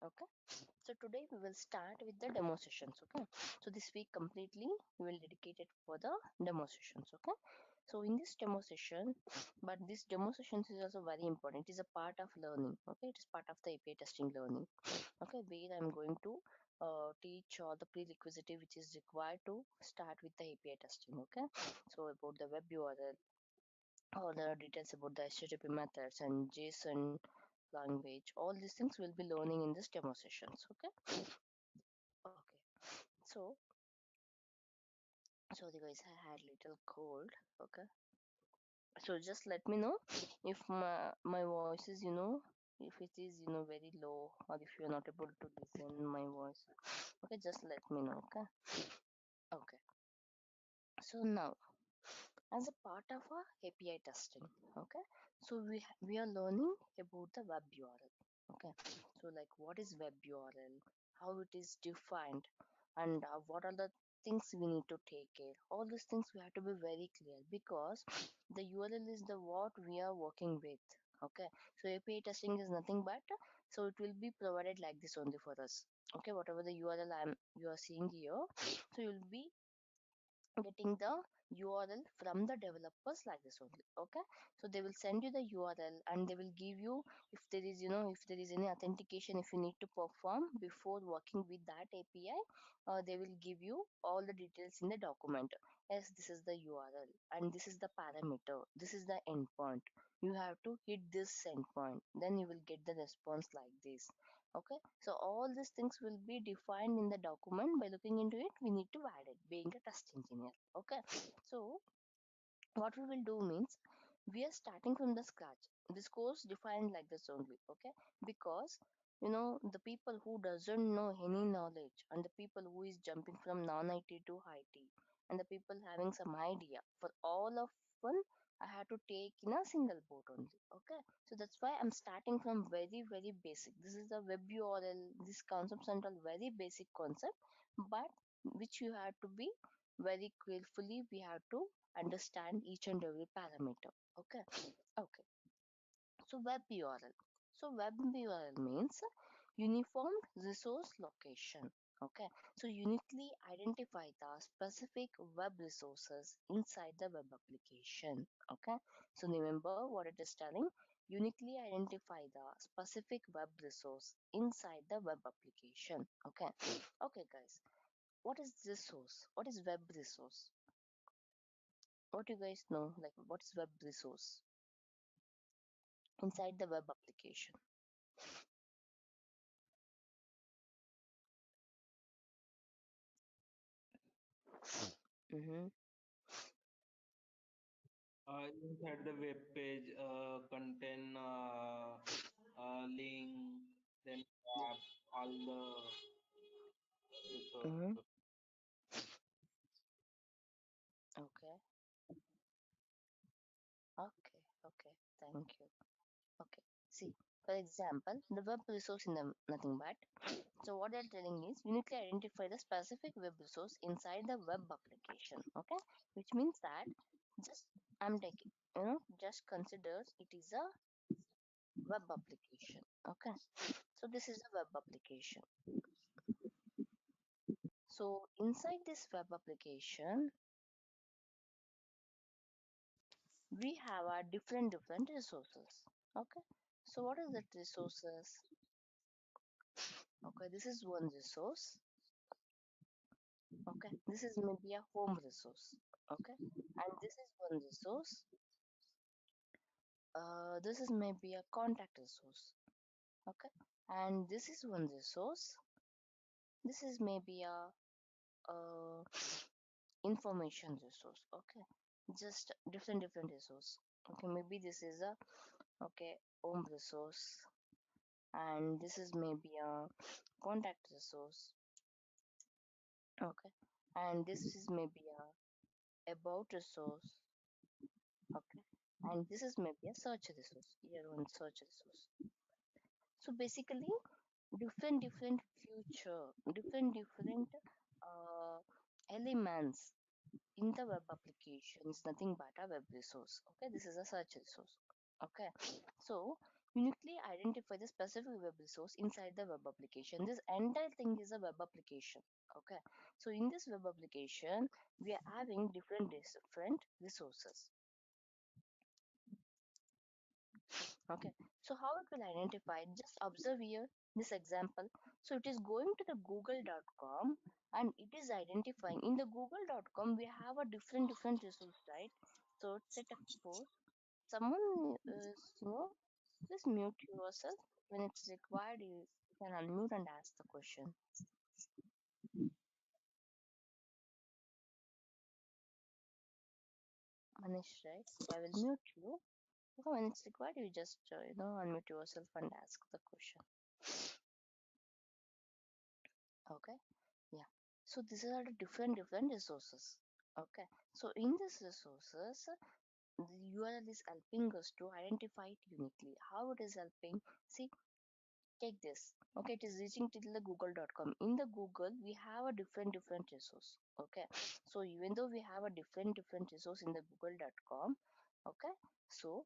Okay, so today we will start with the demo sessions. Okay, so this week completely we will dedicate it for the demo sessions. Okay, so in this demo session, but this demo sessions is also very important. It is a part of learning. Okay, it is part of the API testing learning. Okay, where I'm going to teach all the prerequisite which is required to start with the API testing. Okay, so about the web URL, all the details about the HTTP methods and JSON language, all these things we'll be learning in this demo sessions. Okay, okay. So sorry guys, I had little cold. Okay, so just let me know if my voice is if it is very low, or if you're not able to listen my voice. Okay, just let me know. Okay, okay. So now, as a part of our API testing, okay, so we are learning about the web URL. Okay, so like what is web URL, how it is defined, and what are the things we need to take care. All these things we have to be very clear, because the URL is the what we are working with. Okay, so API testing is nothing but so it will be provided like this only for us. Okay, whatever the URL you are seeing here, so you'll be getting the URL from the developers like this only. Okay, so they will send you the URL and they will give you, if there is if there is any authentication, if you need to perform before working with that API, they will give you all the details in the document. Yes, this is the URL and this is the parameter, this is the endpoint. You have to hit this endpoint, then you will get the response like this. Okay, so all these things will be defined in the document. By looking into it, we need to add it, being a test engineer. Okay, so what we will do means we are starting from the scratch. This course defined like this only. Okay, because the people who doesn't know any knowledge, and the people who is jumping from non-IT to IT, and the people having some idea, for all of one I had to take in a single boat only. Okay, so that's why I'm starting from very basic. This is the web URL, this concepts and all very basic concept, but which you have to be very carefully, we have to understand each and every parameter. Okay, okay. So web URL. So web URL means uniform resource location. Okay, so uniquely identify the specific web resources inside the web application. Okay, so remember what it is telling. Uniquely identify the specific web resource inside the web application. Okay, okay, guys. What is resource? What is web resource? What you guys know? Like, what is web resource inside the web application? Mm-hmm. Inside the web page contain link, then tab, all the Mm-hmm. resources. Okay. Okay. Okay. Thank you. Okay. See, for example, the web resource in the nothing but. So what they're telling is uniquely identify the specific web resource inside the web application. Okay, which means that just I'm taking just considers it is a web application. Okay, so this is a web application. So inside this web application, we have our different resources. Okay, so what is that resources? Okay, this is one resource. Okay, this is maybe a home resource. Okay, and this is one resource. This is maybe a contact resource. Okay, and this is one resource. This is maybe a information resource. Okay, just different resource. Okay, maybe this is a home resource, and this is maybe a contact resource. Okay, and this is maybe a about resource. Okay, and this is maybe a search resource. Here one search resource. So basically, different future, different uh, elements in the web application is nothing but a web resource. Okay, this is a search resource. Okay, so uniquely identify the specific web resource inside the web application. This entire thing is a web application. Okay, so in this web application, we are having different resources. Okay, so how it will identify? Just observe here this example. So it is going to the google.com and it is identifying in the google.com we have a different resource, right? So set expose. Someone is, just mute yourself. When it's required, you can unmute and ask the question. Manish, right? I will mute you. Okay, when it's required, you just unmute yourself and ask the question. Okay, yeah. So these are the different resources. Okay, so in these resources, the URL is helping us to identify it uniquely. How it is helping? See, take this. Okay, it is reaching till the google.com. In the Google, we have a different resource. Okay, so even though we have a different resource in the google.com, okay, so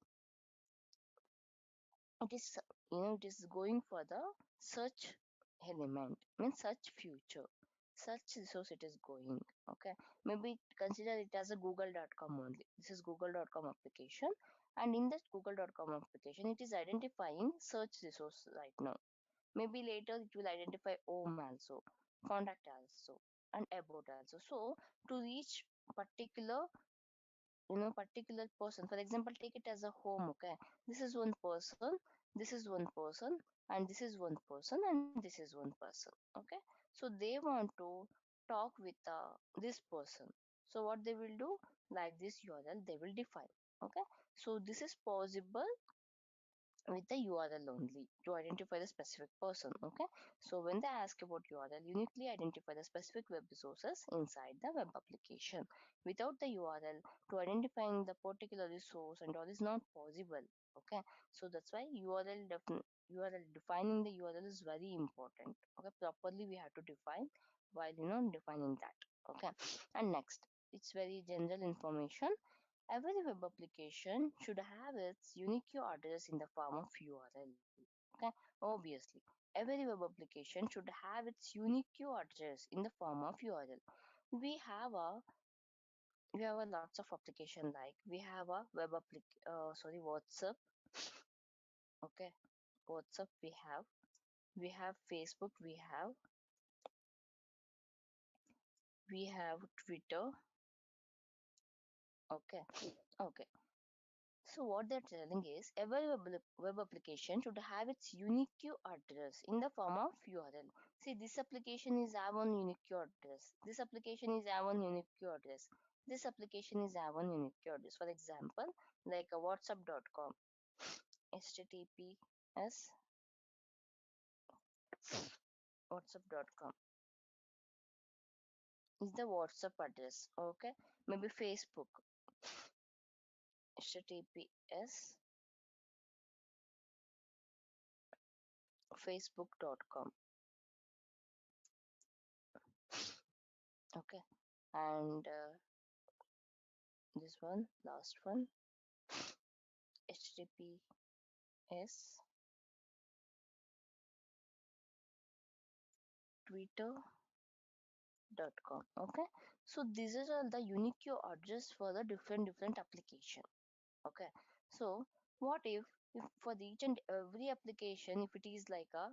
it is it is going for the search element, means search future, search resource it is going. Okay, maybe consider it as a google.com only. This is google.com application, and in that google.com application it is identifying search resource right now. Maybe later it will identify home also, contact also, and about also. So to reach particular particular person, for example, take it as a home. Okay, this is one person, this is one person, and this is one person, and this is one person. Okay, so they want to talk with this person. So what they will do, like this URL they will define. Okay, so this is possible with the URL only to identify the specific person. Okay, so when they ask about URL, uniquely identify the specific web resources inside the web application. Without the URL, to identifying the particular resource and all is not possible. Okay, so that's why URL defining the URL is very important. Okay, properly we have to define while defining that. Okay, and next, it's very general information. Every web application should have its unique address in the form of URL. Okay, obviously, every web application should have its unique address in the form of URL. We have a lots of application, like we have a WhatsApp. Okay, WhatsApp we have Facebook, we have Twitter. Okay, okay. So what they're telling is every web application should have its unique address in the form of URL. See, this application is have one unique address. This application is have one unique address. This application is have one unique address. For example, like a whatsapp.com, https whatsapp.com is the WhatsApp address. Okay, maybe Facebook, https facebook.com. Okay, and this one, last one, https twitter.com. Okay, so these are all the unique address for the different application. Okay, so what if for each and every application, if it is like a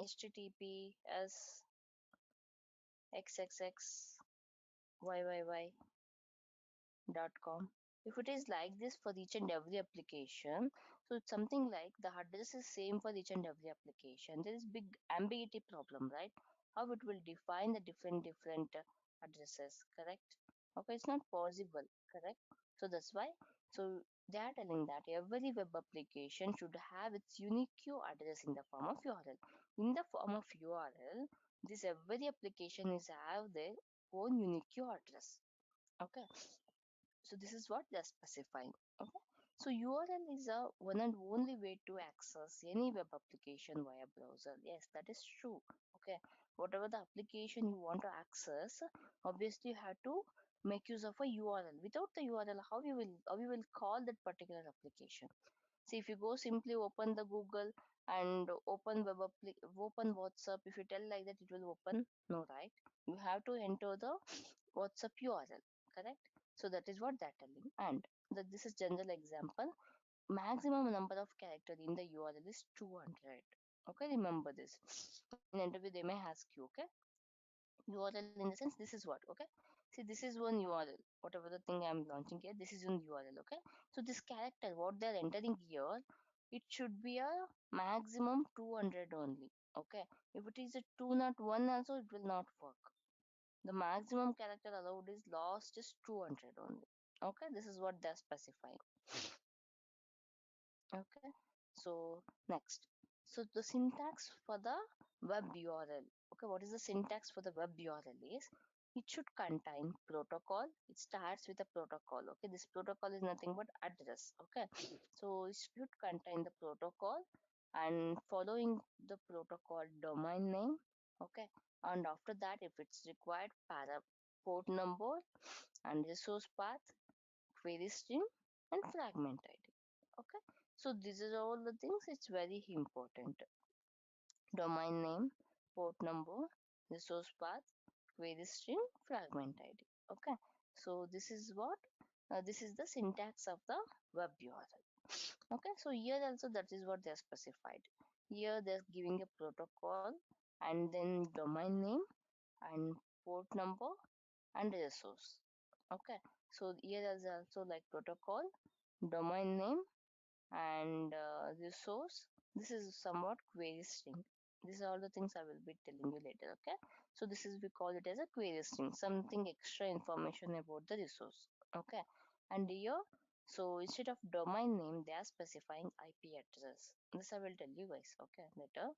https xxxyyyy.com. If it is like this for each and every application, so it's something like the address is same for each and every application. There is big ambiguity problem, right? How it will define the different addresses, correct? Okay, it's not possible, correct? So that's why. So they are telling that every web application should have its unique address in the form of URL. In the form of URL, this every application is have their own unique address. Okay, so this is what they're specifying. Okay, so URL is a one and only way to access any web application via browser. Yes, that is true. Okay, whatever the application you want to access, obviously you have to make use of a URL. Without the URL, how you will call that particular application? See, if you go simply open the Google and open WhatsApp, if you tell like that, it will open. No, right? You have to enter the WhatsApp URL, correct? So that is what they're telling. And this is general example. Maximum number of character in the URL is 200. Okay, remember this. In interview, they may ask you, okay? URL in the sense, this is what, okay? See, this is one URL. Whatever the thing I'm launching here, this is one URL, okay? So this character, what they're entering here, it should be a maximum 200 only, okay? If it is a 201 also, it will not work. The maximum character allowed is lost is 200 only. Okay, this is what they're specifying. Okay, so next. So the syntax for the web URL. Okay, what is the syntax for the web URL is it should contain protocol. It starts with a protocol. Okay, this protocol is nothing but address. Okay, so it should contain the protocol and following the protocol domain name. Okay, and after that, if it's required, port number and resource path, query string, and fragment ID. Okay, so these are all the things. It's very important. Domain name, port number, resource path, query string, fragment ID. Okay, so this is the syntax of the web URL. Okay, so here also that is what they're specified. Here they're giving a protocol and then domain name and port number and resource. Okay, so here is also like protocol, domain name, and resource. This is somewhat query string. These are all the things I will be telling you later. Okay, so this is we call it as a query string, something extra information about the resource. Okay, and here, so instead of domain name, they are specifying IP address. This I will tell you guys. Okay, later.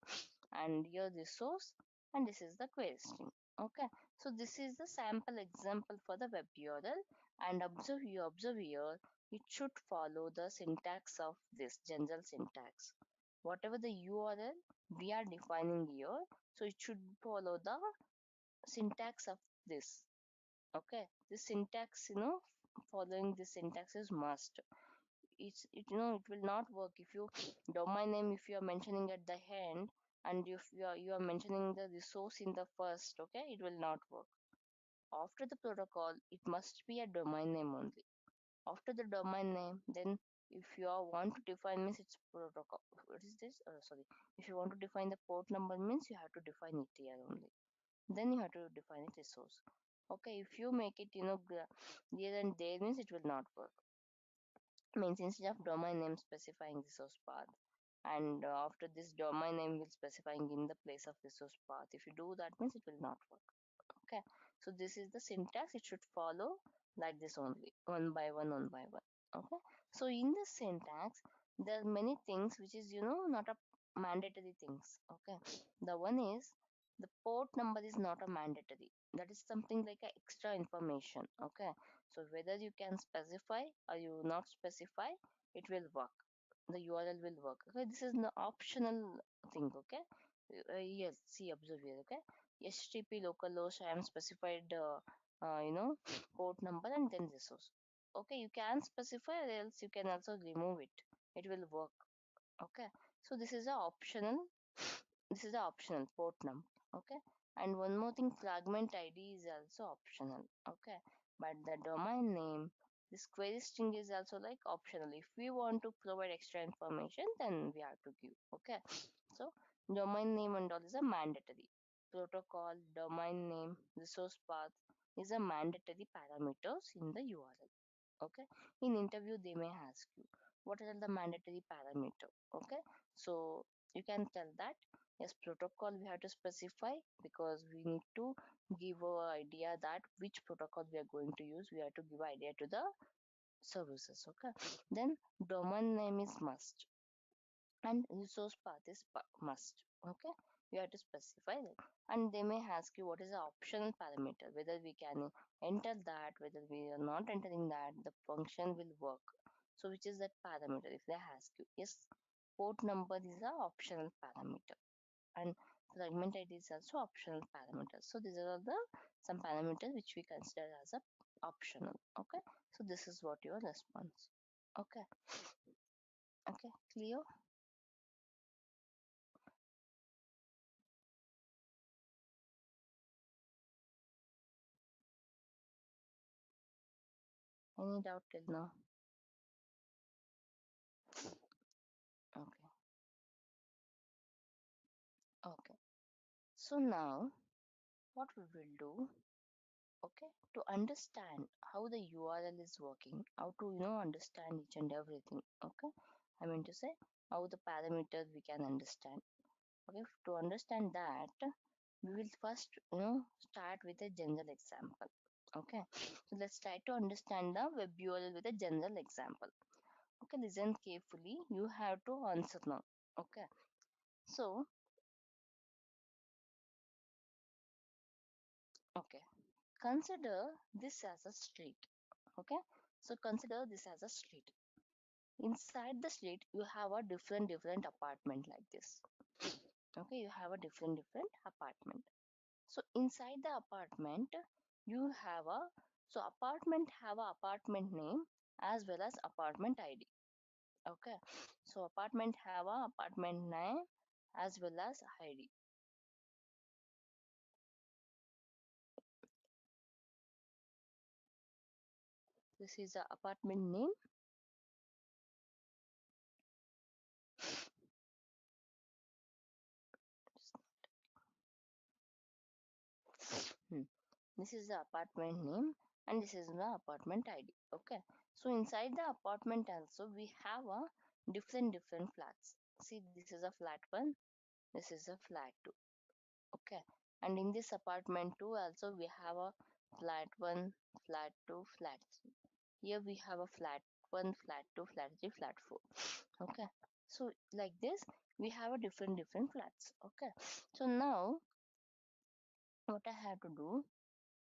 And here resource, and this is the query string. Okay, so this is the sample example for the web URL. And observe here, it should follow the syntax of this general syntax. Whatever the URL we are defining here, so it should follow the syntax of this. Okay, this syntax, following this syntax is must. It will not work if you domain name if you are mentioning at the end and if you are mentioning the resource in the first, okay, it will not work. After the protocol, it must be a domain name only. After the domain name, then if you want to define means it's protocol. What is this? Sorry. If you want to define the port number means you have to define it here only. Then you have to define it resource. Okay, if you make it, here and there means it will not work. Means instead of domain name specifying resource path, and after this domain name will specifying in the place of resource path. If you do that means it will not work. Okay, so this is the syntax. It should follow like this only, one by one, one by one. Okay, so in the syntax there are many things which is not a mandatory things. Okay, the one is the port number is not a mandatory, that is something like a extra information. Okay, so whether you can specify or you not specify, it will work, the URL will work. Okay, this is the optional thing. Okay, yes, see, observe here. Okay, HTTP localhost I am specified port number and then resource. Okay, you can specify or else you can also remove it, it will work. Okay, so this is the optional port number. Okay, and one more thing, fragment ID is also optional. Okay, but the domain name, this query string is also like optional. If we want to provide extra information, then we have to give. Okay, so domain name and all is a mandatory. Protocol, domain name, resource path is a mandatory parameters in the URL. Okay, in interview they may ask you what are the mandatory parameter. Okay, so you can tell that yes, protocol we have to specify because we need to give a idea that which protocol we are going to use. We have to give idea to the services. Okay, then domain name is must and resource path is must. Okay, you have to specify that. And they may ask you what is the optional parameter, whether we can enter that, whether we are not entering that, the function will work. So which is that parameter? If they ask you, yes, port number is a optional parameter and fragment ID is also optional parameters. So these are the some parameters which we consider as a optional. Okay, so this is what your response. Okay, Okay, clear? Any doubt till now? Okay, okay. So now what we will do, okay, to understand how the URL is working, how to understand each and everything, okay. I mean to say how the parameters we can understand. Okay, to understand that, we will first start with a general example. Okay, so let's try to understand the web URL with a general example. Okay, listen carefully. You have to answer now. Okay, so okay, consider this as a street. Okay, so consider this as a street. Inside the street, you have a different apartment like this. Okay, you have a different apartment. So inside the apartment, you have a so apartment have a apartment name as well as apartment ID. Okay, so apartment have a apartment name as well as ID. This is the apartment name. Hmm. This is the apartment name and this is the apartment ID. Okay, so inside the apartment also we have a different flats. See, this is a flat one. This is a flat two. Okay, and in this apartment too also we have a flat 1, flat 2, flat 3. Here we have a flat 1, flat 2, flat 3, flat 4. Okay, so like this we have a different flats. Okay, so now what I have to do,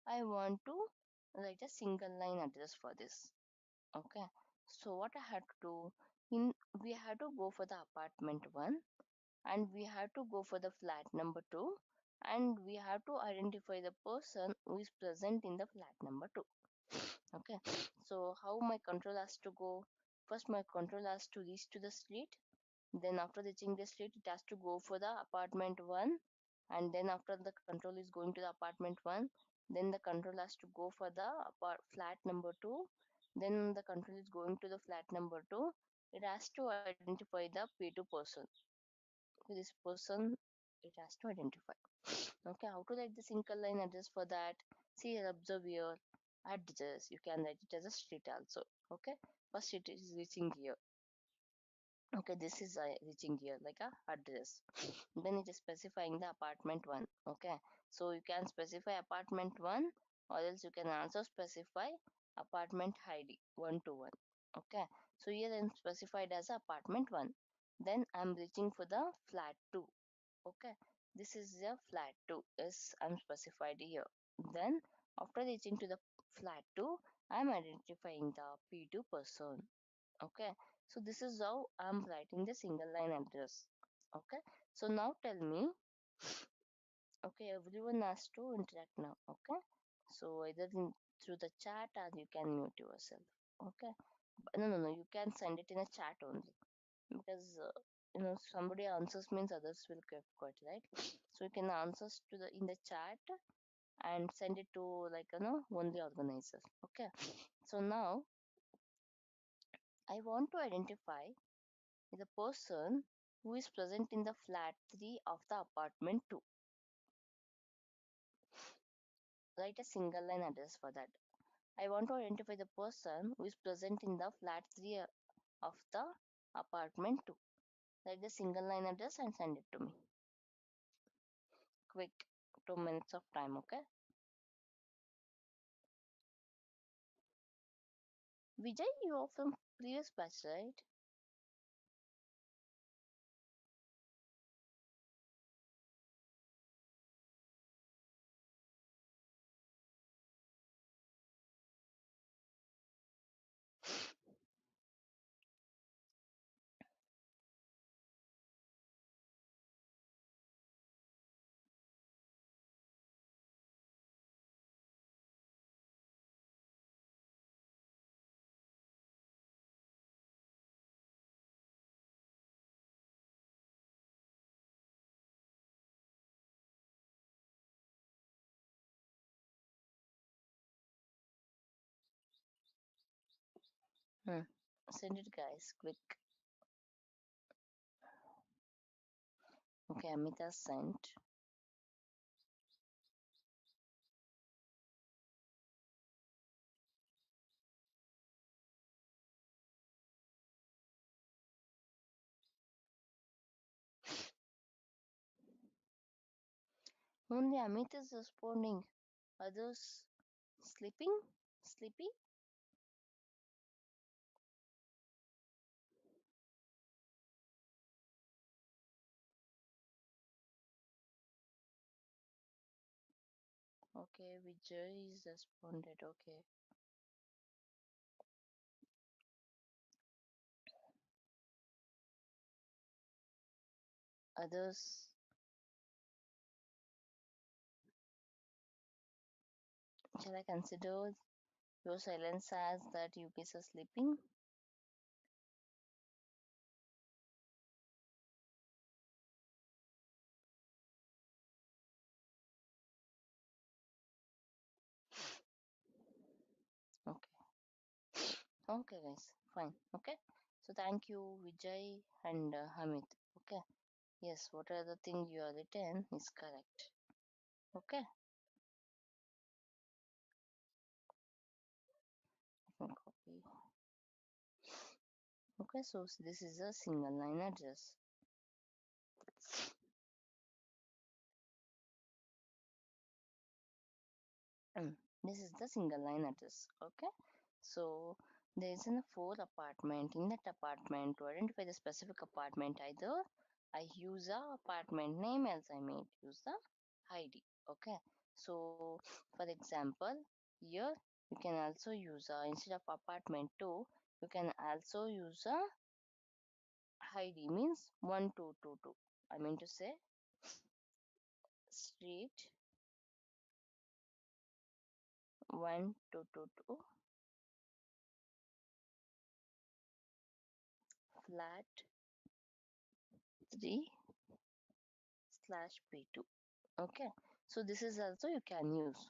I want to write a single line address for this. Okay, so what I have to do, in we have to go for the apartment 1 and we have to go for the flat number 2 and we have to identify the person who is present in the flat number 2. Okay, so how my control has to go, first my control has to reach to the street, then after reaching the street it has to go for the apartment 1, and then after the control is going to the apartment 1, then the control has to go for the flat number 2, then the control is going to the flat number 2, it has to identify the P2 person. This person it has to identify. Okay, how to write the single line address for that? See here, observe here, address. You can write it as a street also. Okay, first it is reaching here. Okay, this is reaching here like a address. Then it is specifying the apartment one. Okay, so you can specify apartment one, or else you can also specify apartment ID 121. Okay, so here I'm specified as apartment one. Then I'm reaching for the flat two. Okay, this is the flat 2. Yes, I'm specified here. Then after reaching to the flat 2, I'm identifying the P2 person. Okay, so this is how I'm writing the single line address. Okay, so now tell me, okay, everyone has to interact now. Okay, so either through the chat or you can mute yourself. Okay, no, you can send it in a chat only because somebody answers means others will get got, right. So you can answer to the in the chat and send it to like only organizer. Okay, so now I want to identify the person who is present in the flat 3 of the apartment 2. Write a single line address for that. I want to identify the person who is present in the flat 3 of the apartment 2. Write the single line address and send it to me. Quick, 2 minutes of time. Okay, Vijay, you are from previous batch, right? Hmm. Send it, guys, quick. Okay, Amita sent. Only Amit is responding. Others sleeping? Sleepy? Okay, Vijay is responded. Okay. Others, shall I consider your silence as that you guys are sleeping? Okay. Okay, guys. Fine. Okay. So thank you, Vijay and Hamid. Okay. Yes, whatever the thing you are written is correct. Okay. Let me copy. Okay, so this is a single line address. This is the single line address. Okay. So there is a four apartment. In that apartment, to identify the specific apartment, either I use a apartment name, else I may use the ID. Okay. So for example, here you can also use instead of apartment two, you can also use a ID means 1222. I mean to say street 1222 flat 3 slash P2. Okay, so this is also you can use.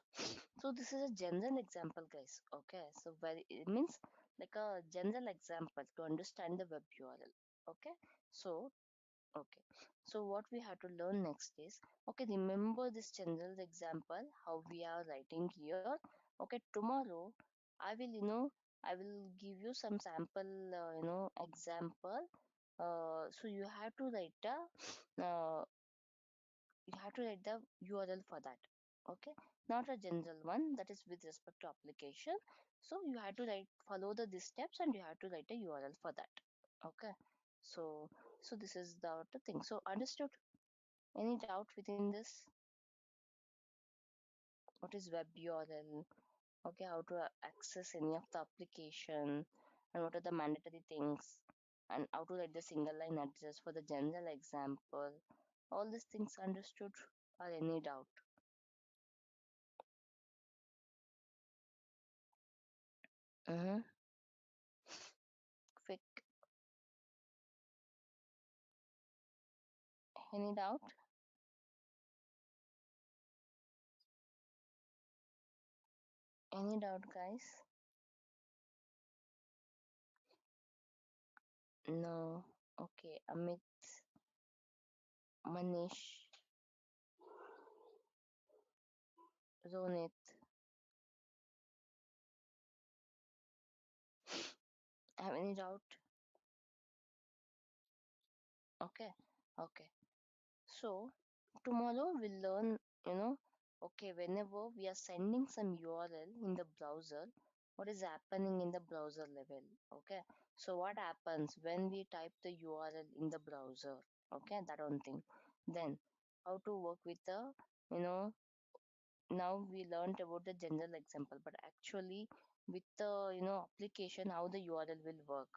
So this is a general example, guys. Okay, so very it means like a general example to understand the web URL. Okay, so okay, so what we have to learn next is okay. Remember this general example how we are writing here. Okay, tomorrow I will I will give you some sample example. So uh, you have to write the URL for that. Okay, not a general one that is with respect to application. So you have to write follow these steps and you have to write a URL for that. Okay, so this is the thing. So understood? Any doubt within this? What is web URL? Okay, how to access any of the application and what are the mandatory things and how to write the single line address for the general example. All these things understood or any doubt? Mm-hmm. Quick. Any doubt? Any doubt, guys? No. Okay. Amit, Manish, Ronit. Have any doubt? Okay. Okay. So tomorrow we'll learn, okay, whenever we are sending some URL in the browser, what is happening in the browser level? Okay. So what happens when we type the URL in the browser? Okay, that one thing. Then how to work with the, you know, now we learned about the general example, but actually with the application how the URL will work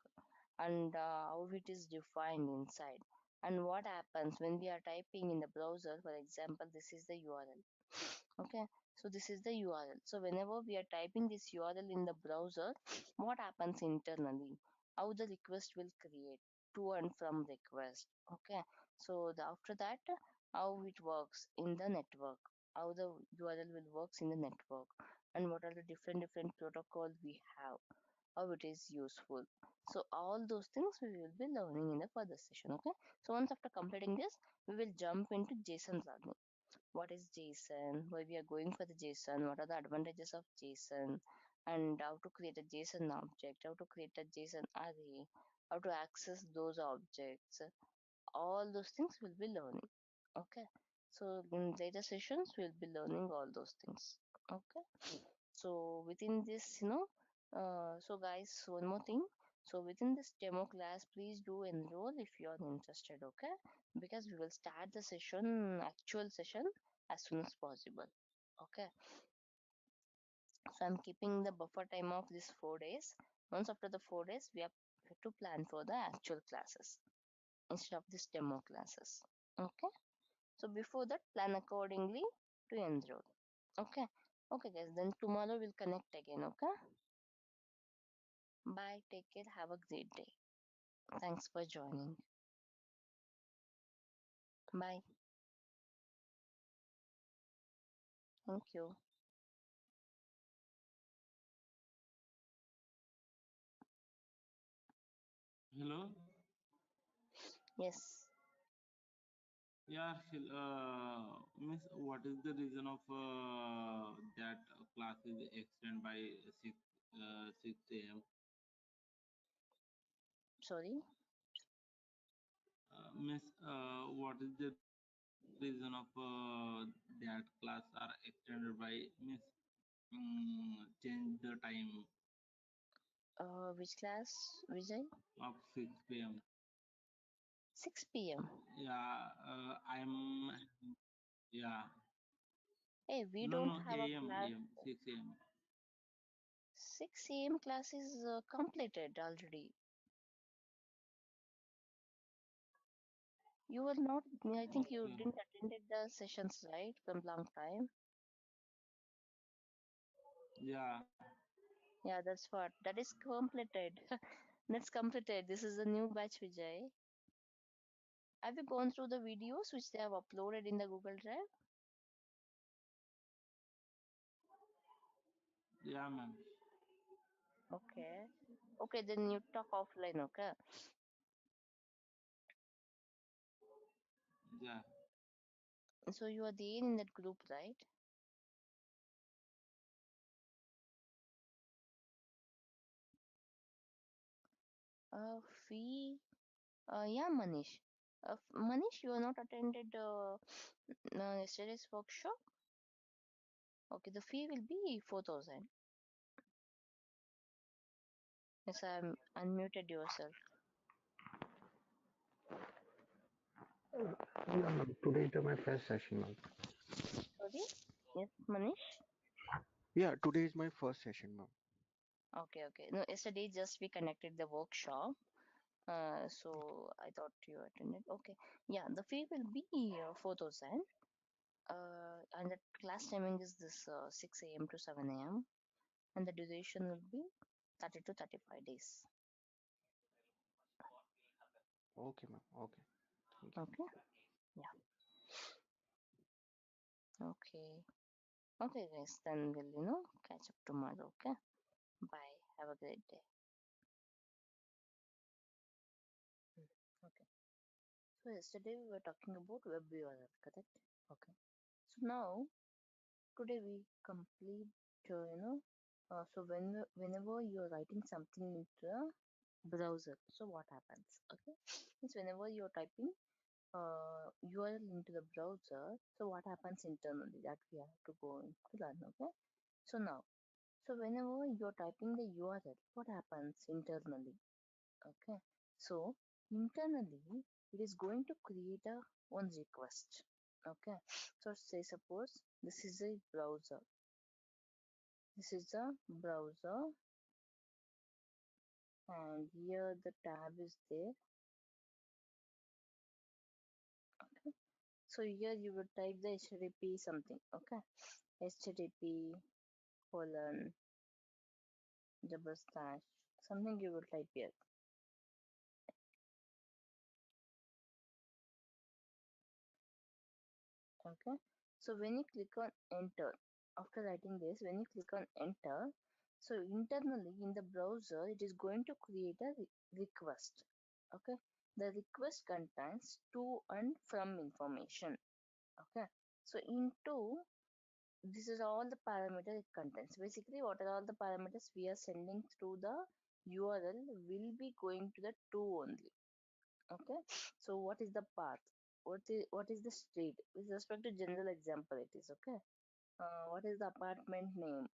and how it is defined inside and what happens when we are typing in the browser. For example, this is the URL. Okay, so this is the URL. So whenever we are typing this URL in the browser, what happens internally? How the request will create to and from request. Okay, so after that, how it works in the network, how the URL will works in the network, and what are the different protocol we have. how it is useful. So all those things we will be learning in the further session. Okay. So once after completing this, we will jump into JSON learning. What is JSON? Why we are going for the JSON? What are the advantages of JSON? And how to create a JSON object? How to create a JSON array? How to access those objects? All those things we'll be learning. Okay. So in later sessions we'll be learning all those things. Okay. So within this, so guys, one more thing. So within this demo class, please do enroll if you are interested, okay? Because we will start the session, actual session, as soon as possible. Okay. So I'm keeping the buffer time of this 4 days. Once after the 4 days, we have to plan for the actual classes instead of this demo classes. Okay. So before that, plan accordingly to enroll. Okay. Okay, guys. Then tomorrow we'll connect again. Okay. Bye. Take care. Have a great day. Thanks for joining. Bye. Thank you. Hello. Yes. Yeah, Harshil, miss, what is the reason of that class is extended by 6 a.m.? Sorry. Miss, what is the reason of that class are extended by miss change the time Which class, Vijay? of 6 p.m. 6 p.m. Yeah, I'm yeah. Hey, we No, don't no, have a AM, class. AM, 6 a.m. 6 a.m. class is completed already. You were not, I think you Okay. didn't attended the sessions, right? From long time. Yeah, Yeah, that's what. That is completed. That's completed. This is a new batch, Vijay. Have you gone through the videos which they have uploaded in the Google Drive? yeah, ma'am. Okay. Okay, then you talk offline, okay? Yeah, So you are there in that group, right? Fee. Yeah, Manish. Manish, you are not attended yesterday's workshop? Okay, the fee will be 4,000. Yes, I'm unmuted yourself. Yeah, ma'am. Today is my first session, ma'am. Sorry? Yes, Manish? Yeah, today is my first session, ma'am. Okay, okay. No, yesterday just we connected the workshop. So I thought you attended. Okay. Yeah, the fee will be 4,000. And the class timing is this 6 a.m. to 7 a.m. And the duration will be 30 to 35 days. Okay, ma'am. Okay. Thank you. Okay. Yeah. Okay. Okay, guys. Then we'll, catch up tomorrow. Okay. Bye. Have a great day. Mm, okay. So yesterday we were talking about web URL, correct? Okay. So now today we complete, so whenever you're writing something into a browser, so what happens? Okay. Means whenever you're typing URL into the browser, so what happens internally that we have to go to learn. Okay. So now, so whenever you're typing the URL, what happens internally? Okay. So internally, it is going to create a one request. Okay. So say suppose this is a browser. This is a browser, and here the tab is there. Okay. So here you would type the HTTP something. Okay. HTTP colon double slash something you will type here. Okay. So when you click on enter, after writing this, when you click on enter, So internally in the browser, it is going to create a request. Okay, the request contains to and from information. Okay, so into this is all the parameter it contains. Basically, what are all the parameters we are sending through the URL will be going to the to only. Okay, so what is the path? What is the street? With respect to general example, it is okay. What is the apartment name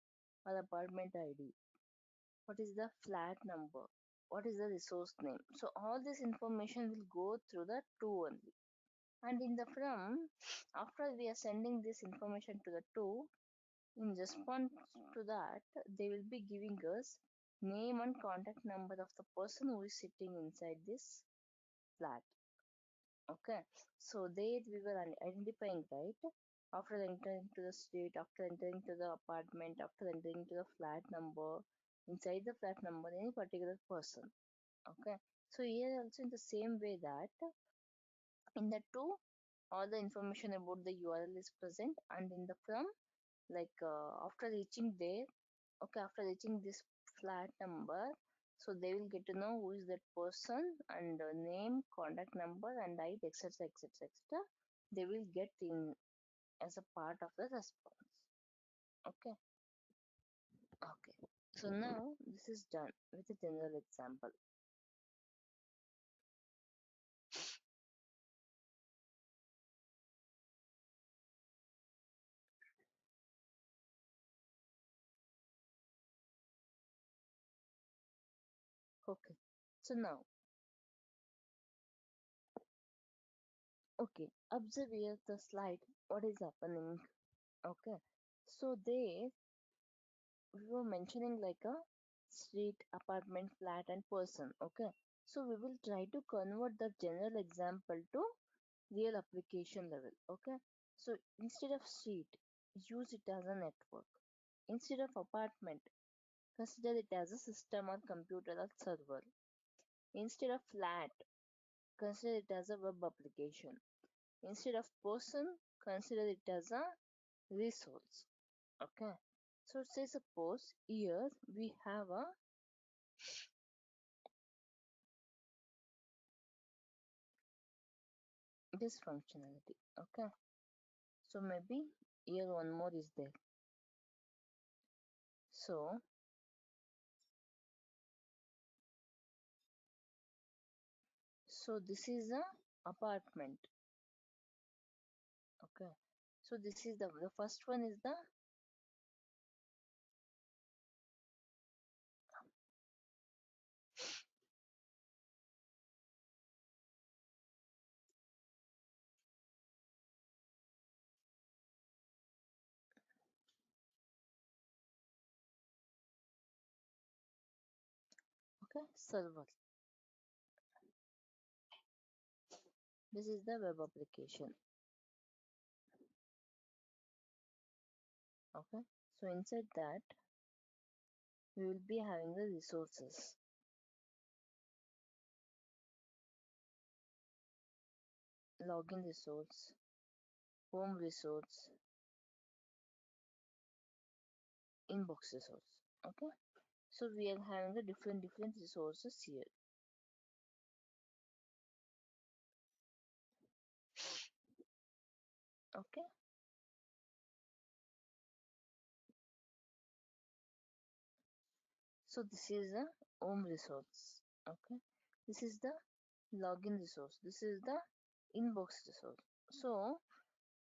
or apartment ID? What is the flat number? What is the resource name? So all this information will go through the to only. And in the from, after we are sending this information to the to, in response to that, they will be giving us name and contact number of the person who is sitting inside this flat. Okay, so there we were identifying, right? After entering to the street, after entering to the apartment, after entering to the flat number, inside the flat number, any particular person. Okay, so here also in the same way that in the to, all the information about the URL is present, and in the from, like after reaching there, okay, after reaching this flat number, so they will get to know who is that person and name, contact number, and ID, etc., etc., etc. They will get in as a part of the response. Okay, okay. So now this is done with a general example. Okay, so now, okay, observe here the slide. What is happening? Okay, so there we were mentioning like a street, apartment, flat, and person. Okay, so we will try to convert the general example to real application level. Okay, so instead of street, use it as a network. Instead of apartment, consider it as a system or computer or server. Instead of flat, consider it as a web application. Instead of person, consider it as a resource. Okay, so say suppose here we have a this functionality. Okay, so maybe here one more is there. So this is a apartment. Okay, so this is the first one is the okay server. This is the web application. Okay, so inside that we will be having the resources, login resource, home resource, inbox resource. Okay, so we are having the different resources here. Okay, so this is a home resource. Okay, this is the login resource. This is the inbox resource. So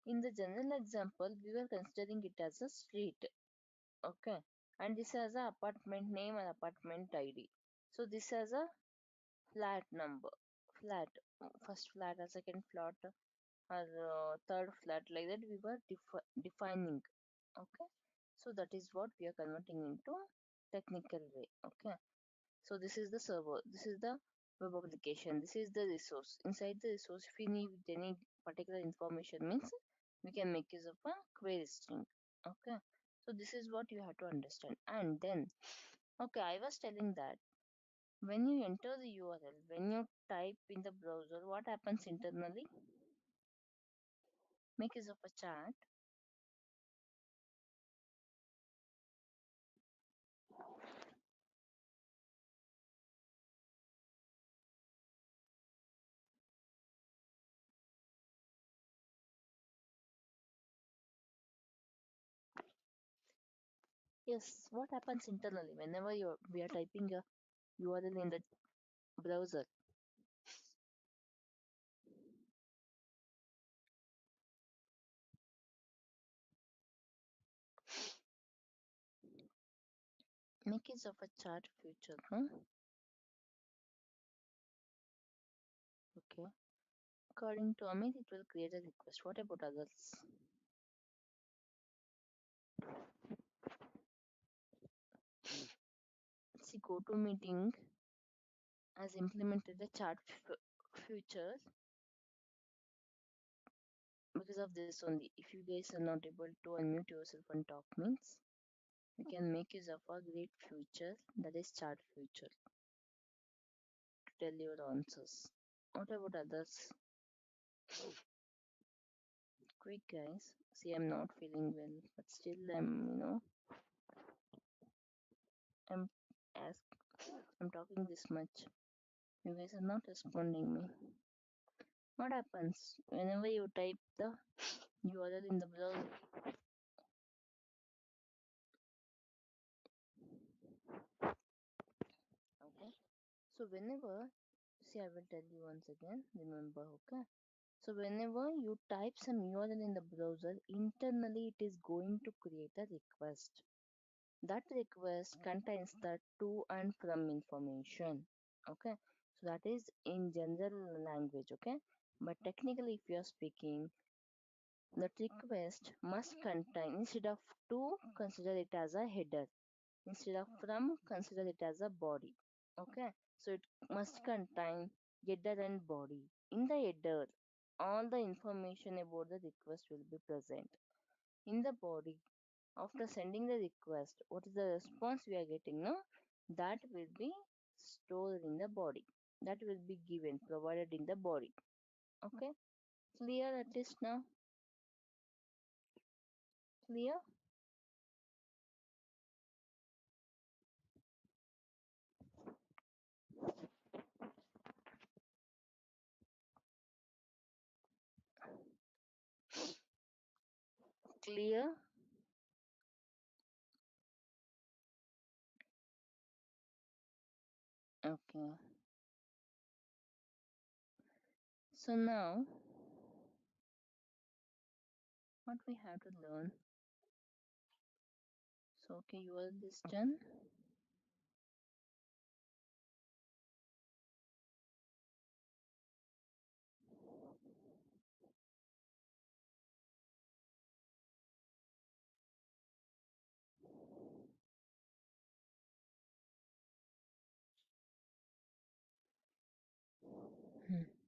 in the general example, we were considering it as a street. Okay, and this has a apartment name and apartment ID. So this has a flat number, flat, first flat, or second flat, or third flat, like that we were defining. Okay, so that is what we are converting into technical way. Okay, so this is the server, this is the web application, this is the resource. Inside the resource, if we need any particular information, means we can make use of a query string. Okay, so this is what you have to understand. And then, okay, I was telling that when you enter the URL, when you type in the browser, what happens internally? Make use of a chat. Yes, what happens internally whenever we are typing a URL in the browser? Make use of a chat feature, huh? Okay. According to Amit, it will create a request. What about others? See, GoToMeeting has implemented a chat feature because of this only. If you guys are not able to unmute yourself and talk means, you can make use of a great feature that is chat feature to tell your answers. What about others? Quick guys. See, I'm not feeling well, but still I'm ask I'm talking this much. You guys are not responding me. What happens whenever you type the URL in the browser? Okay. So whenever, see, I will tell you once again. Remember, okay. So whenever you type some URL in the browser, internally it is going to create a request. That request contains the to and from information. Okay. So that is in general language. Okay. But technically, if you are speaking, that request must contain, instead of to, consider it as a header. Instead of from, consider it as a body. Okay. So it must contain header and body. In the header, all the information about the request will be present. In the body, after sending the request, what is the response we are getting? No, that will be stored in the body. That will be given, provided in the body. Okay, clear at least now? Clear? Clear? Okay. So now, what we have to learn? So okay, you are this done.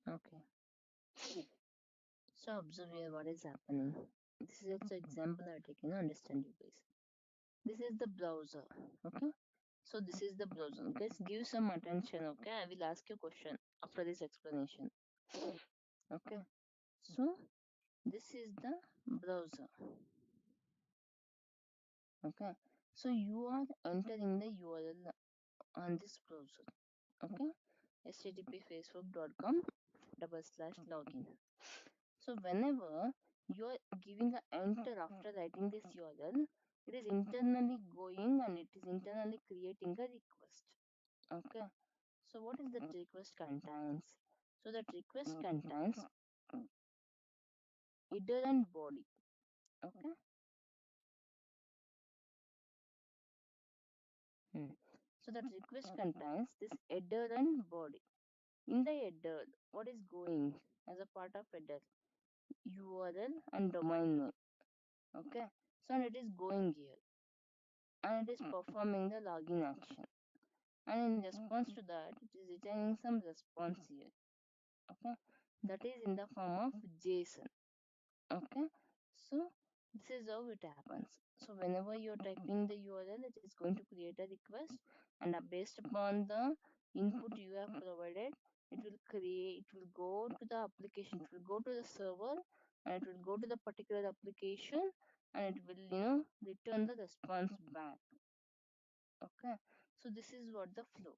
Okay. So observe here what is happening. This is also example I taken. Understand you guys. This is the browser. Okay. So this is the browser. Guys, give some attention. Okay. I will ask you a question after this explanation. Okay. So this is the browser. Okay. So you are entering the URL on this browser. Okay. http://facebook.com/login. So whenever you are giving a enter after writing this URL, it is internally going and it is internally creating a request. Okay. So what is that request contains? So that request contains header and body. Okay. So that request contains this header and body. In the header, what is going as a part of header? URL and domain name. Okay. So and it is going here and it is performing the login action. And in response to that, it is returning some response here. Okay. That is in the form of JSON. Okay. So this is how it happens. So whenever you're typing the URL, it is going to create a request, and based upon the input you have provided, it will go to the application, it will go to the server, and it will go to the particular application, and it will, return the response back. Okay. So this is what the flow.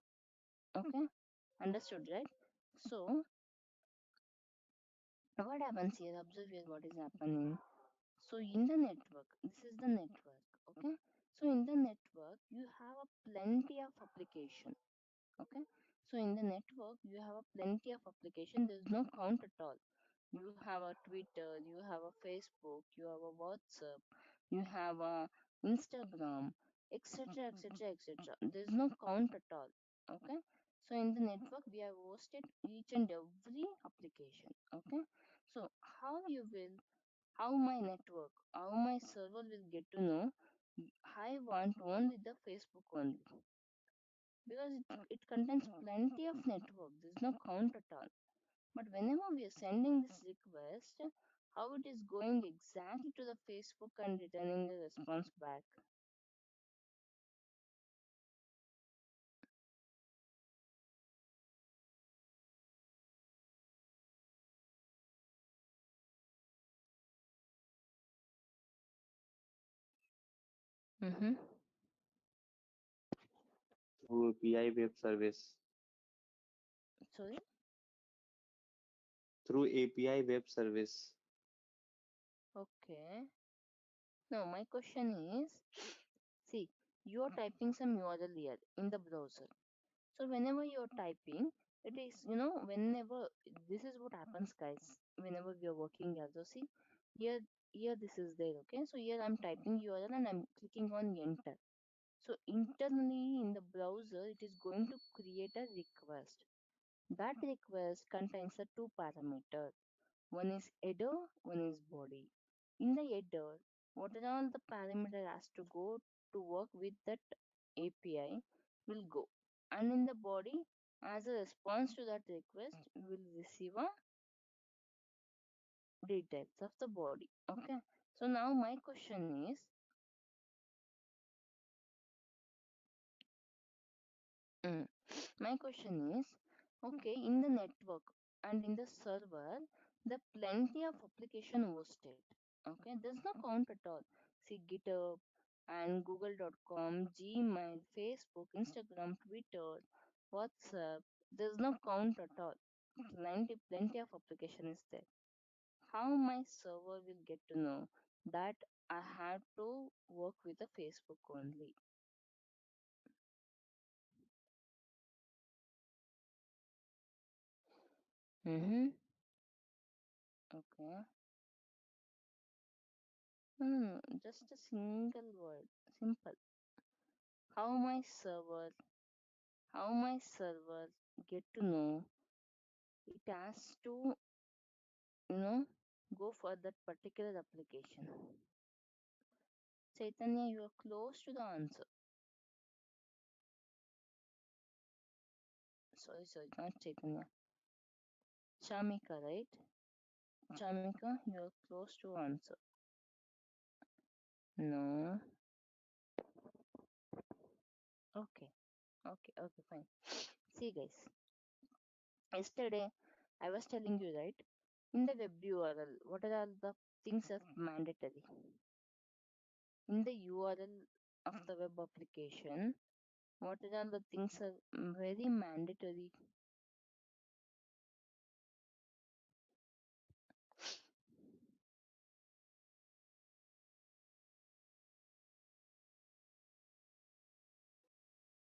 Okay. Understood, right? So what happens here? Observe here what is happening. So in the network, this is the network. Okay. So in the network, you have a plenty of application. Okay. So in the network, you have a plenty of application. There's no count at all. You have a Twitter, you have a Facebook, you have a WhatsApp, you have a Instagram, etc., etc., etc. There's no count at all. Okay. So in the network, we have hosted each and every application. Okay. So how my network, how my server will get to know I want only the Facebook only, because it contains plenty of network. There's no count at all. But whenever we are sending this request, how it is going exactly to the Facebook and returning a response back? Mm-hmm. through API web service. Sorry. Through API web service. Okay. Now my question is, see, you are typing some URL here in the browser. So whenever you're typing, it is, whenever this is what happens, guys. Whenever we are working here, so see, here, here this is there. Okay. So here I'm typing URL and I'm clicking on enter. So internally in the browser, it is going to create a request. That request contains the two parameters. One is header, one is body. In the header, what are all the parameter has to go to work with that API will go. And in the body, as a response to that request, we will receive a details of the body. Okay. So now my question is, mm, my question is, okay, in the network and in the server, there are plenty of application hosted. Okay, there's no count at all. See GitHub and Google.com, Gmail, Facebook, Instagram, Twitter, WhatsApp. There's no count at all. Plenty of application is there. How my server will get to know that I have to work with the Facebook only? Mm-hmm. Okay. No, no, no, just a single word, simple. How my server, how my server get to know it has to, you know, go for that particular application. Chaitanya, you are close to the answer. Sorry, sorry, not Chaitanya. Chamika, right? Chamika, you are close to answer. No. Okay, okay, fine. See, guys, yesterday I was telling you, right? In the web URL, what are all the things are mandatory? In the URL of the web application, what are all the things are very mandatory?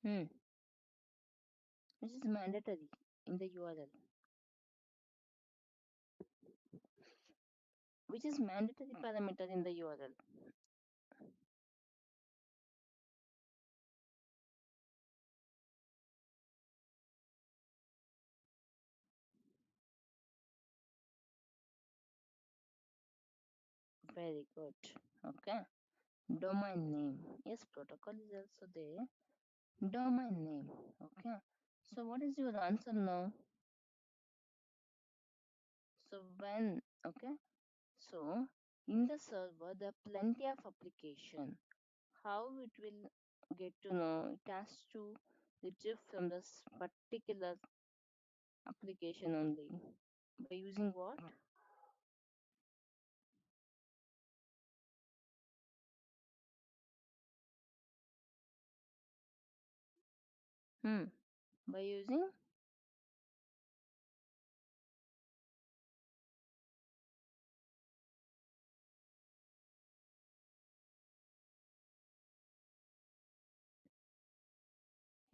Hmm. Which is mandatory in the URL? Which is mandatory parameter in the URL? Very good. Okay. Domain name. Yes, protocol is also there. Domain name. Okay. So what is your answer now? So when, okay. So in the server, there are plenty of application. How it will get to know? It has to retrieve from this particular application only. By using what? Hmm. By using,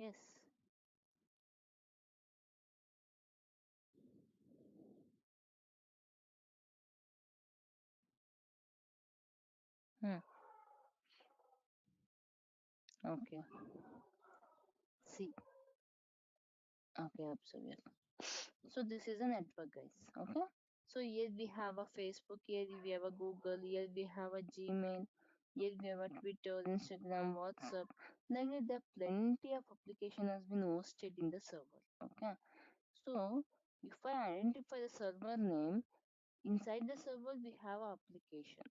Yes. Hmm. Okay. See. Okay, observe. Yes. So this is a network, guys. Okay. So here we have a Facebook, here we have a Google, here we have a Gmail, here we have a Twitter, Instagram, WhatsApp. Like that, there are plenty of application has been hosted in the server. Okay. So if I identify the server name, inside the server we have a application.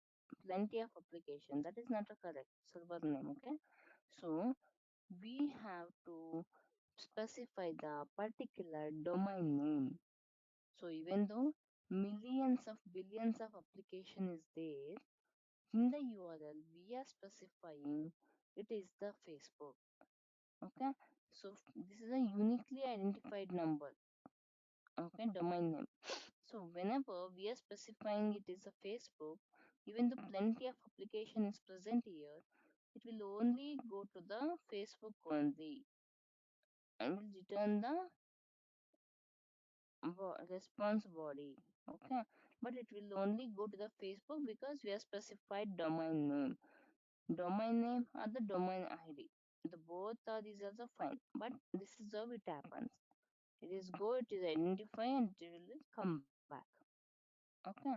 Plenty of application. That is not a correct server name. Okay. So we have to specify the particular domain name. So even though millions of billions of application is there in the URL, we are specifying it is the Facebook. Okay, so this is a uniquely identified number. Okay, domain name. So whenever we are specifying it is a Facebook, even though plenty of application is present here, it will only go to the Facebook only and will return the response body. Okay, but it will only go to the Facebook because we have specified domain name or the domain ID. The both are these also fine, but this is how it happens. It is go, it is identify, and it will come back. Okay,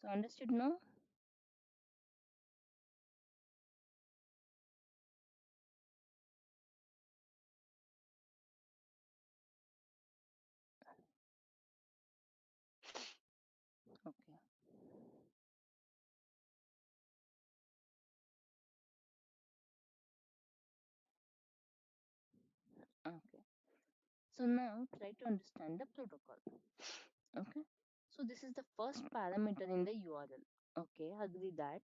so understood now? Okay, okay. So now try to understand the protocol. Okay, so this is the first parameter in the URL. Okay, agree that.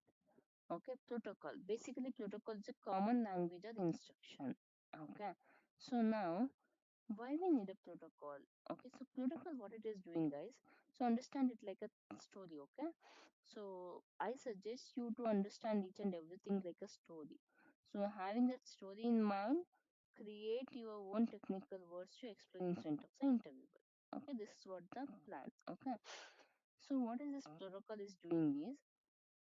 Okay, protocol. Basically, protocol is a common language or instruction. Okay, so now why we need a protocol? Okay, so protocol, what it is doing, guys? So understand it like a story. Okay, so I suggest you to understand each and everything like a story. So having that story in mind, create your own technical words to explain in front of the interviewer. Okay, this is what the plan. Okay, so what is this protocol is doing is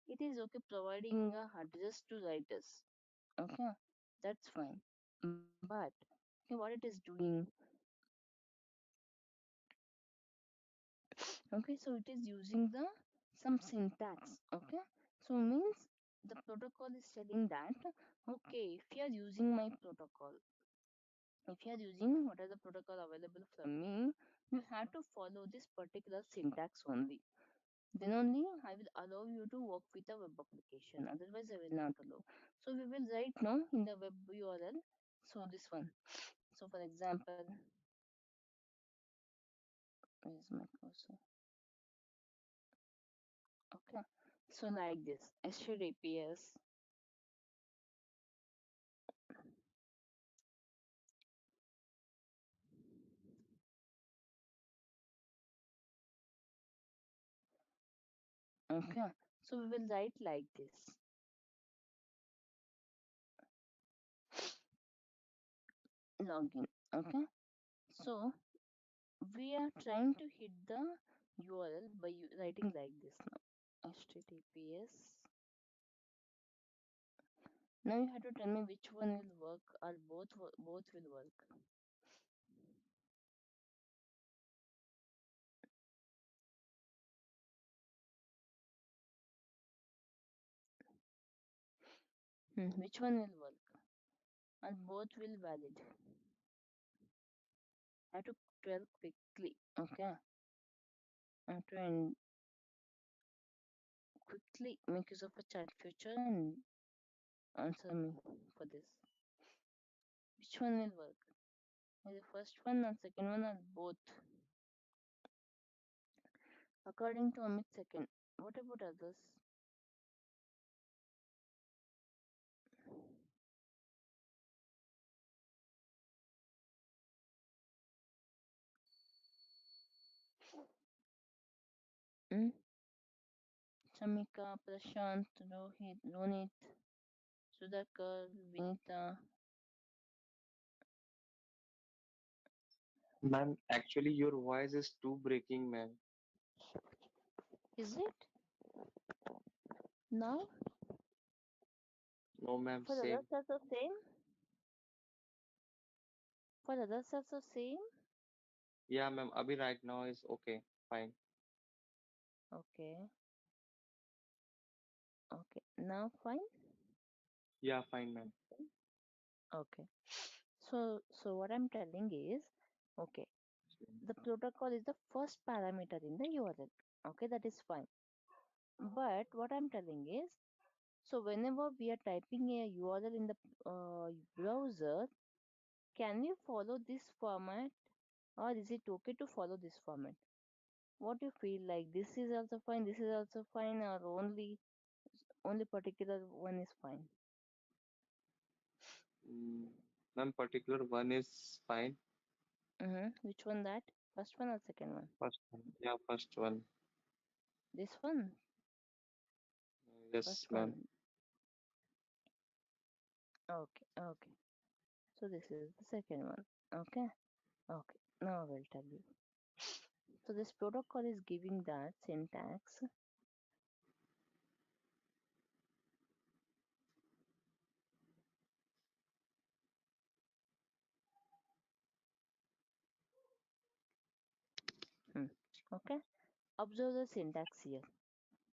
it is okay providing a address to writers. Okay, that's fine. But okay, what it is doing? Okay, so it is using the some syntax. Okay, so means the protocol is telling that okay, if you are using my protocol, if you are using what are the protocol available from me, you have to follow this particular syntax only. Then only I will allow you to work with a web application. Otherwise, I will not allow. So we will write now in the web URL. So this one. So for example, where is my cursor? Okay. So like this, HTTPS. Okay. So we will write like this. Login. Okay. So we are trying to hit the URL by writing like this now. HTTPS. Now you have to tell me which one will work or both will work. Which one will work? Or both will valid. I have to tell quickly. Okay. I have to quickly make use of a chat feature and answer me for this. Which one will work? The first one or second one or both? According to Amit, second. What about others? Hmm? Shamika, Prashant, Rohit, Ronit, Sudhakar, Vinita. Ma'am, actually your voice is too breaking, ma'am. Is it? Now, No, ma'am, for others same. also same? For others also same? Yeah, ma'am. Abhi right now is okay, fine. Okay, okay. Now fine? Yeah, fine, ma'am. Okay. So what I'm telling is, okay, the protocol is the first parameter in the URL. Okay, that is fine. But what I'm telling is, so whenever we are typing a URL in the browser, can we follow this format, or is it okay to follow this format? What do you feel like? This is also fine, this is also fine, or only particular one is fine? Mm, ma'am, particular one is fine. Which one that? First one or second one? First one. Yeah, first one. This one? Yes, First ma'am. one. Okay, okay. So this is the second one. Okay, okay. Now I will tell you. So this protocol is giving that syntax. Hmm. Okay. Observe the syntax here.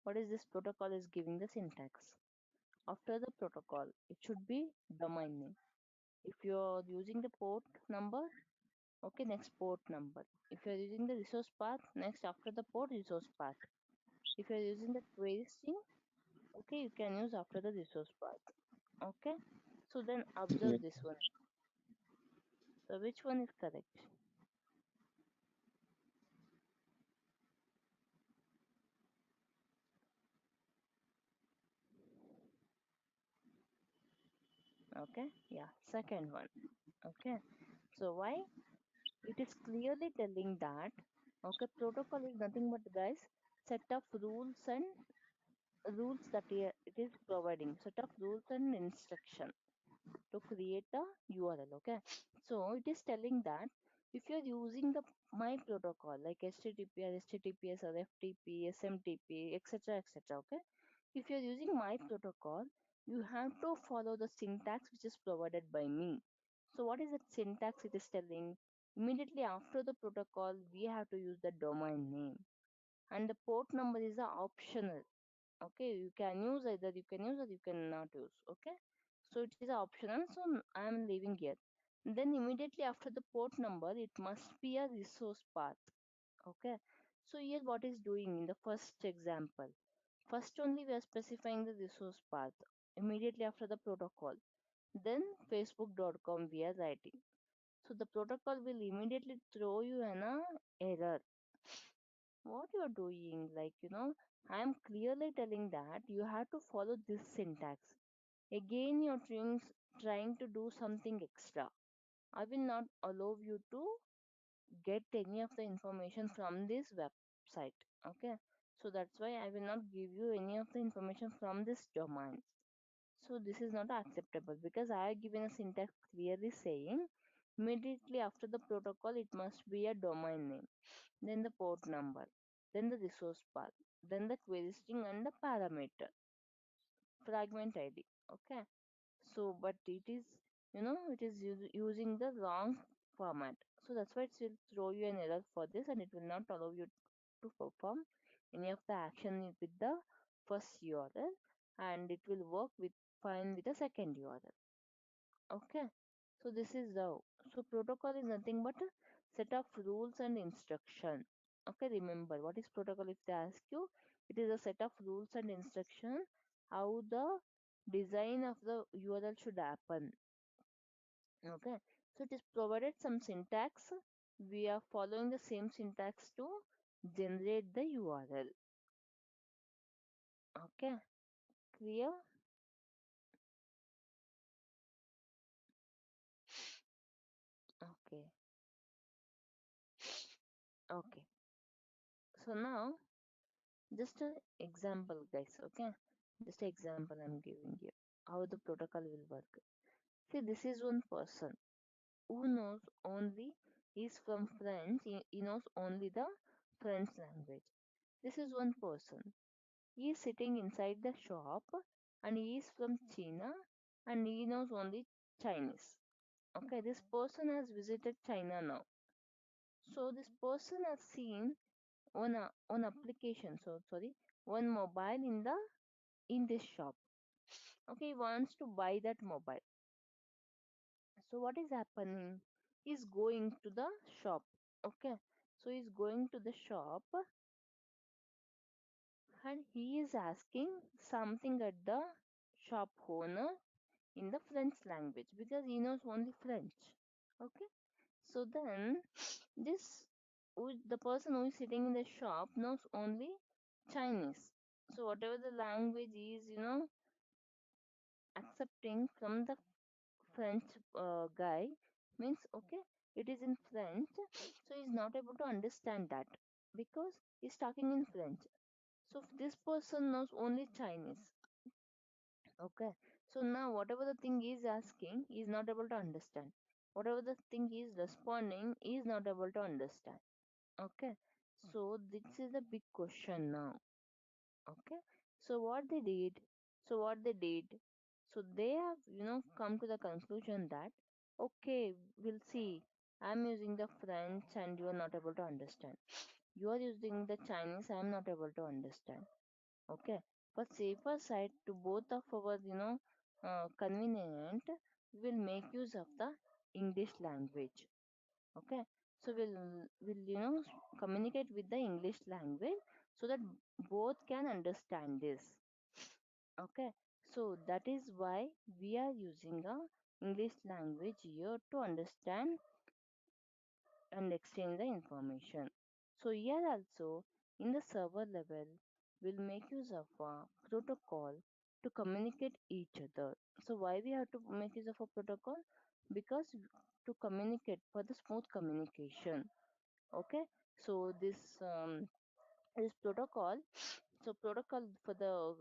What is this protocol is giving the syntax? After the protocol, it should be domain name. If you're using the port number, okay, next port number. If you're using the resource path, next after the port resource path. If you're using the query string, okay, you can use after the resource path. Okay. So then Yeah. observe this one. So which one is correct? Okay. Yeah. Second one. Okay. So why? It is clearly telling that, okay, protocol is nothing but, guys, set of rules and rules that it is providing, set of rules and instruction to create a URL. Okay, so it is telling that if you're using the my protocol like HTTP or HTTPS or FTP, SMTP, etc., etc., okay, if you're using my protocol, you have to follow the syntax which is provided by me. So what is that syntax it is telling? Immediately after the protocol, we have to use the domain name, and the port number is a optional. Okay, you can use, either you can use or you cannot use. Okay, so it is optional, so I am leaving here. Then immediately after the port number, it must be a resource path. Okay, so here what is doing in the first example, first only we are specifying the resource path immediately after the protocol, then facebook.com we are writing. So the protocol will immediately throw you an error. What you're doing, like, I'm clearly telling that you have to follow this syntax. Again, you're trying to do something extra. I will not allow you to get any of the information from this website. Okay, so that's why I will not give you any of the information from this domain. So this is not acceptable because I have given a syntax clearly saying immediately after the protocol it must be a domain name, then the port number, then the resource path, then the query string and the parameter, fragment ID. Okay, so but it is, it is using the wrong format. So that's why it will throw you an error for this, and it will not allow you to perform any of the action with the first URL, and it will work with fine with the second URL. Okay, so this is the, so protocol is nothing but a set of rules and instruction. Okay, remember what is protocol if they ask you, it is a set of rules and instruction how the design of the URL should happen. Okay, so it is provided some syntax, we are following the same syntax to generate the URL. Okay, clear? Okay, okay. So now just an example, guys. Okay, just an example I'm giving you how the protocol will work. See, this is one person who knows only He's from France. He knows only the French language. This is one person. He is sitting inside the shop and he is from China and he knows only Chinese. Okay, this person has visited China now. So this person has seen one application. So sorry, one mobile in this shop. Okay, he wants to buy that mobile. So what is happening? He's going to the shop. Okay, so he's going to the shop and he is asking something at the shop owner in the French language because he knows only French. Okay, so then the person who is sitting in the shop knows only Chinese. So whatever the language is, accepting from the French guy means okay, it is in French, so he's not able to understand that because he's talking in French. So this person knows only Chinese. Okay, so now whatever the thing he is asking, he is not able to understand. Whatever the thing he is responding, he is not able to understand. Okay, so this is a big question now. Okay, so what they did, so they have come to the conclusion that okay, we'll see. I'm using the French and you are not able to understand. You are using the Chinese, I'm not able to understand. Okay, for safer side to both of our convenient, we will make use of the English language. Okay, so we'll communicate with the English language so that both can understand this. Okay, so that is why we are using a English language here to understand and exchange the information. So here also in the server level, we'll make use of a protocol to communicate each other. So why we have to make use of a protocol? Because to communicate for the smooth communication. Okay, so this protocol, so protocol for the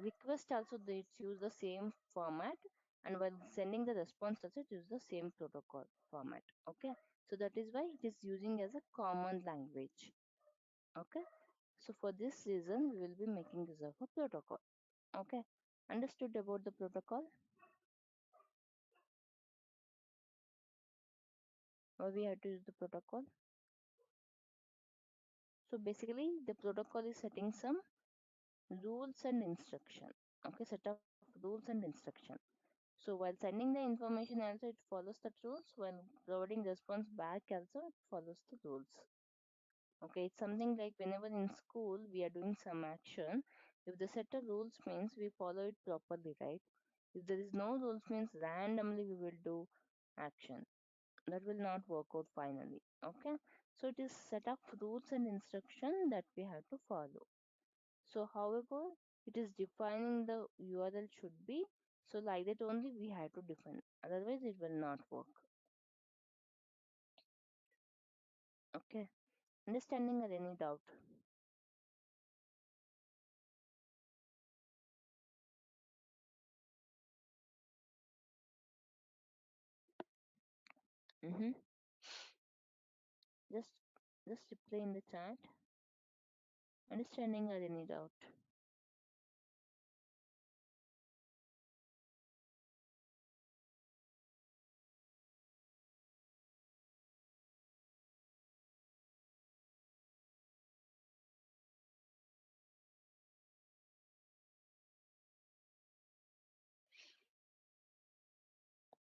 request also they use the same format, and while sending the response also it use the same protocol format. Okay, so that is why it is using as a common language. Okay, so for this reason we will be making use of a protocol. Okay, understood about the protocol? Why we have to use the protocol? So basically the protocol is setting some rules and instruction. Okay, set of rules and instruction. So while sending the information also it follows the rules. While providing response back also it follows the rules. Okay, it's something like whenever in school we are doing some action, if the set of rules means we follow it properly, right? If there is no rules means randomly we will do action. That will not work out finally. Okay, so it is set of rules and instruction that we have to follow. So, however, it is defining the URL should be. So, like that only we have to define. Otherwise, it will not work. Okay. Understanding or any doubt? Mm-hmm. Just, just reply in the chat. Understanding or any doubt?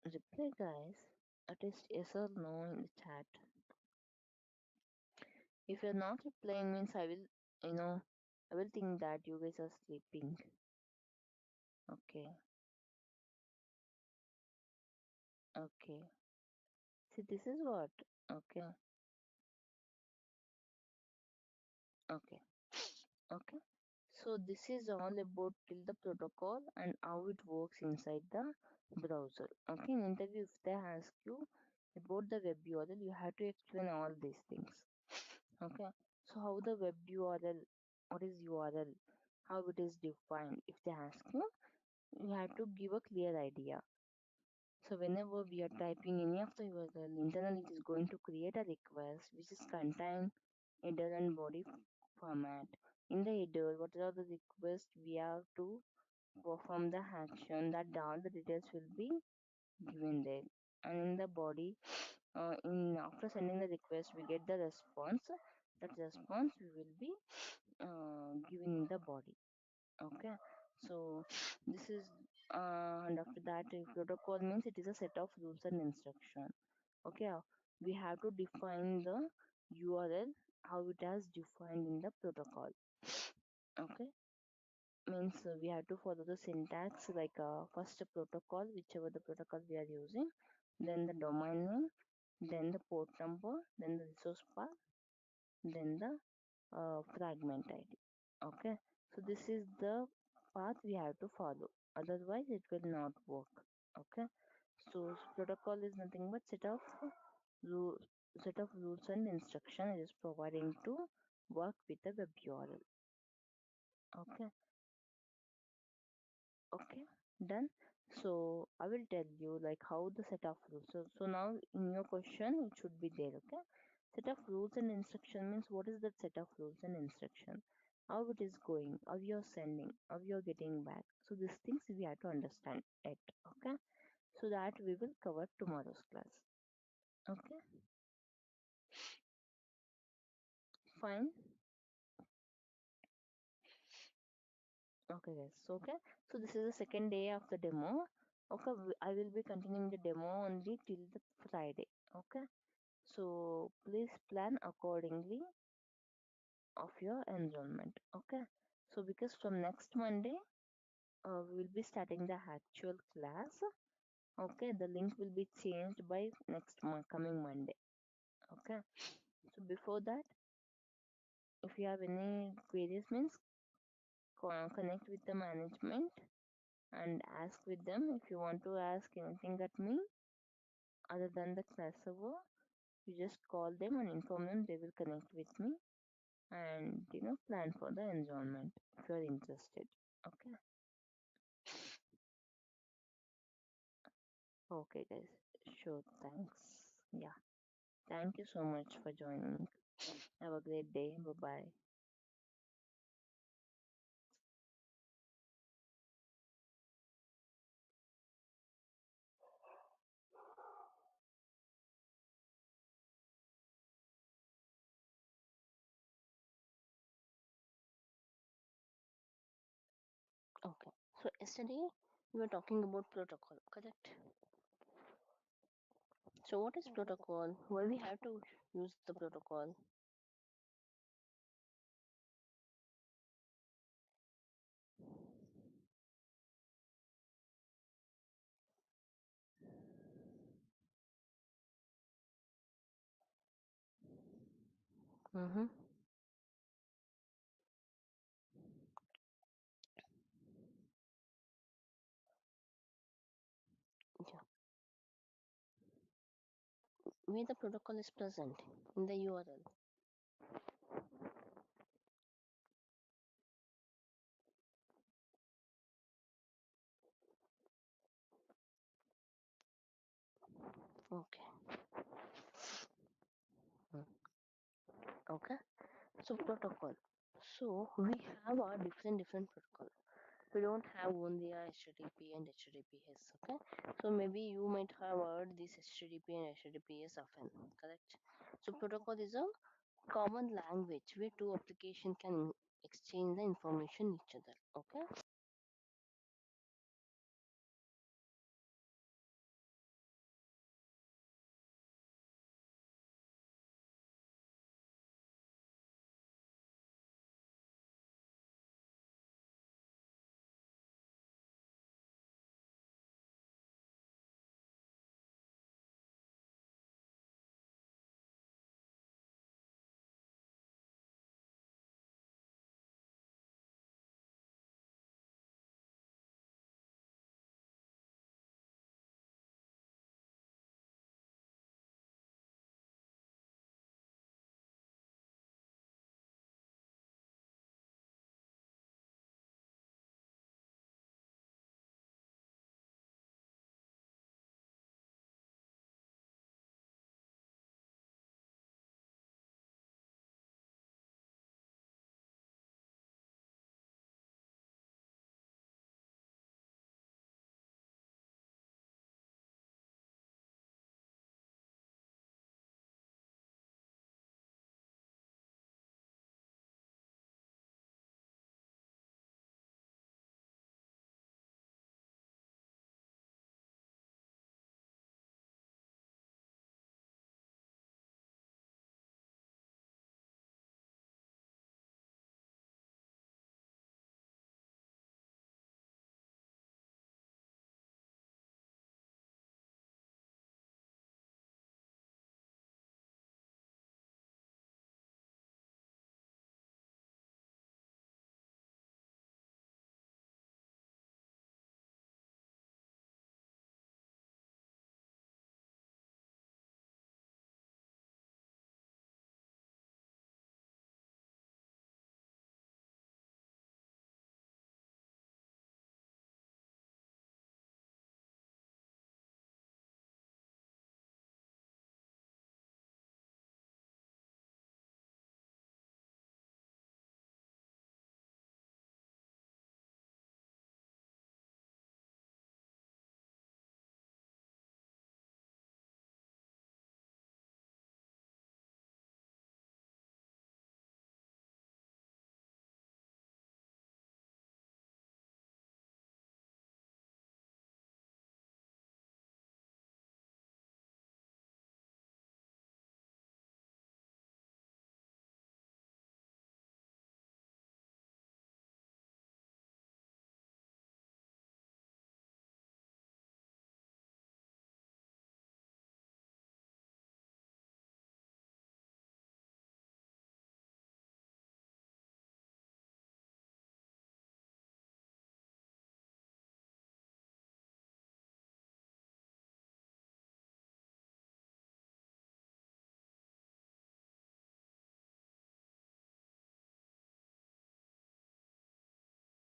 Reply, guys. At least yes or no in the chat. If you're not replying, means I will think that you guys are sleeping. Okay. Okay. See, this is what. Okay. Okay. Okay. So this is all about till the protocol and how it works inside the browser. Okay, in interview if they ask you about the web URL, you have to explain all these things. Okay, so how the web URL, what is URL, how it is defined. If they ask you, you have to give a clear idea. So whenever we are typing any of the URL, internally it is going to create a request which is contain header and body format. In the header, what are the requests we have to perform the action, that all the details will be given there. And in the body, in after sending the request, we get the response. That response we will be given in the body. Okay, so this is and after that, protocol means it is a set of rules and instruction. Okay, we have to define the URL how it has defined in the protocol. Okay, means we have to follow the syntax like first protocol, whichever the protocol we are using, then the domain name, then the port number, then the resource path, then the fragment ID. Okay, so this is the path we have to follow, otherwise it will not work. Okay, so protocol is nothing but rule, set of rules and instruction it is providing to work with the web URL. Okay, okay, done. So I will tell you like how the set of rules. So now in your question it should be there. Okay, set of rules and instruction means what is that set of rules and instruction, how it is going, how you're sending, how you're getting back. So these things we have to understand it. Okay, so that we will cover tomorrow's class. Okay, fine. Okay, guys. So, okay. So this is the second day of the demo. Okay, I will be continuing the demo only till the Friday. Okay. So please plan accordingly of your enrollment. Okay. So because from next Monday, we will be starting the actual class. Okay. The link will be changed by next coming Monday. Okay. So before that, if you have any queries, means connect with the management and ask with them. If you want to ask anything at me other than the class server, you just call them and inform them, they will connect with me and plan for the enrollment if you are interested. Okay. Okay, guys. Sure. Thanks. Yeah. Thank you so much for joining. Have a great day. Bye bye. Okay. So yesterday we were talking about protocol, correct? So what is protocol? Why we have to use the protocol? Mm-hmm. Yeah. Where the protocol is present in the URL. Okay. Mm. Okay. So protocol. So we have our different protocol. We don't have only a HTTP and HTTPS. Okay. So maybe you might have heard this HTTP and HTTPS often. Correct. So protocol is a common language where two applications can exchange the information each other. Okay.